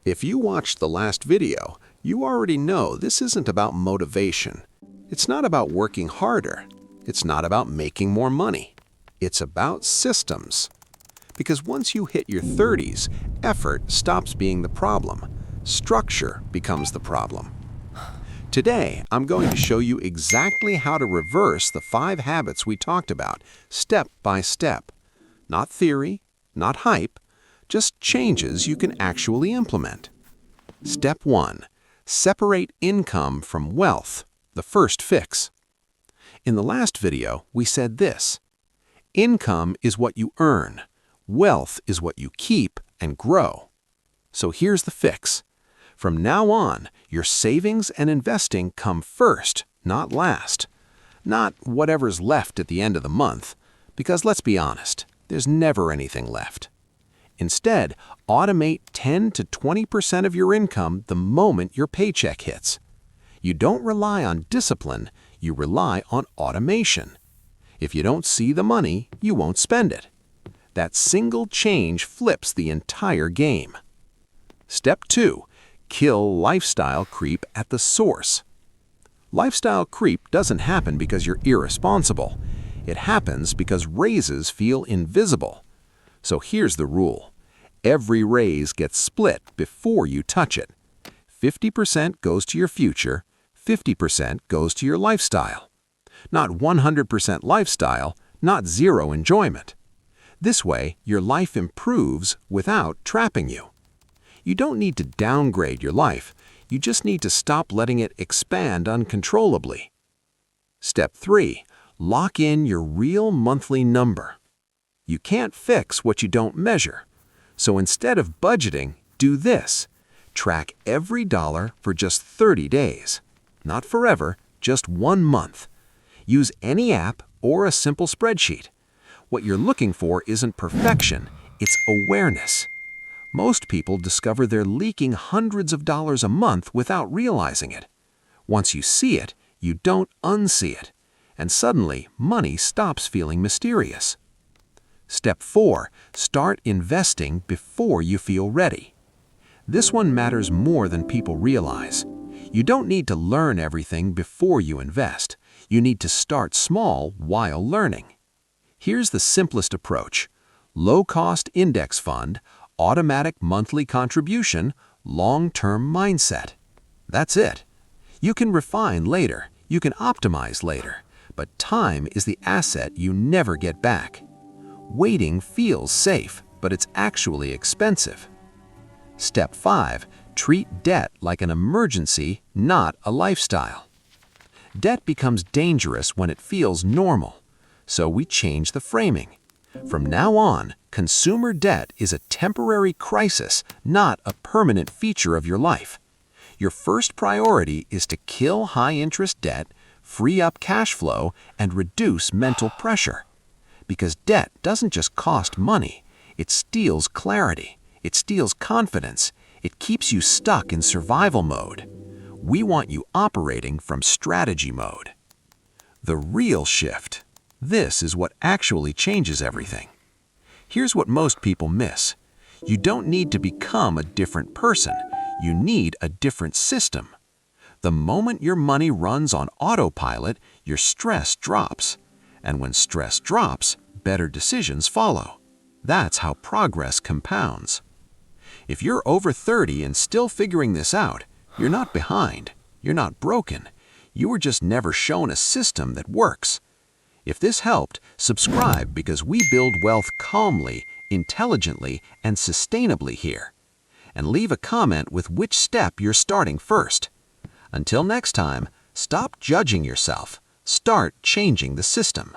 If you watched the last video, you already know this isn't about motivation. It's not about working harder. It's not about making more money. It's about systems. Because once you hit your 30s, effort stops being the problem. Structure becomes the problem. Today, I'm going to show you exactly how to reverse the 5 habits we talked about, step by step. Not theory, not hype, just changes you can actually implement. Step 1. Separate income from wealth, the first fix. In the last video, we said this: income is what you earn. Wealth is what you keep and grow. So here's the fix. From now on, your savings and investing come first, not last. Not whatever's left at the end of the month, because let's be honest, there's never anything left. Instead, automate 10 to 20% of your income the moment your paycheck hits. You don't rely on discipline, you rely on automation. If you don't see the money, you won't spend it. That single change flips the entire game. Step 2. Kill lifestyle creep at the source. Lifestyle creep doesn't happen because you're irresponsible. It happens because raises feel invisible. So here's the rule. Every raise gets split before you touch it. 50% goes to your future, 50% goes to your lifestyle. Not 100% lifestyle, not zero enjoyment. This way, your life improves without trapping you. You don't need to downgrade your life, you just need to stop letting it expand uncontrollably. Step 3. Lock in your real monthly number. You can't fix what you don't measure. So instead of budgeting, do this. Track every dollar for just 30 days. Not forever, just 1 month. Use any app or a simple spreadsheet. What you're looking for isn't perfection, it's awareness. Most people discover they're leaking hundreds of dollars a month without realizing it. Once you see it, you don't unsee it. And suddenly, money stops feeling mysterious. Step 4. Start investing before you feel ready. This one matters more than people realize. You don't need to learn everything before you invest. You need to start small while learning. Here's the simplest approach. Low-cost index fund, automatic monthly contribution, long-term mindset. That's it. You can refine later, you can optimize later, but time is the asset you never get back. Waiting feels safe, but it's actually expensive. Step 5. Treat debt like an emergency, not a lifestyle. Debt becomes dangerous when it feels normal, so we change the framing. From now on, consumer debt is a temporary crisis, not a permanent feature of your life. Your first priority is to kill high-interest debt, free up cash flow, and reduce mental pressure. Because debt doesn't just cost money, it steals clarity, it steals confidence, it keeps you stuck in survival mode. We want you operating from strategy mode. The real shift. This is what actually changes everything. Here's what most people miss. You don't need to become a different person, you need a different system. The moment your money runs on autopilot, your stress drops. And when stress drops, better decisions follow. That's how progress compounds. If you're over 30 and still figuring this out, you're not behind, you're not broken. You were just never shown a system that works. If this helped, subscribe because we build wealth calmly, intelligently, and sustainably here. And leave a comment with which step you're starting first. Until next time, stop judging yourself. Start changing the system.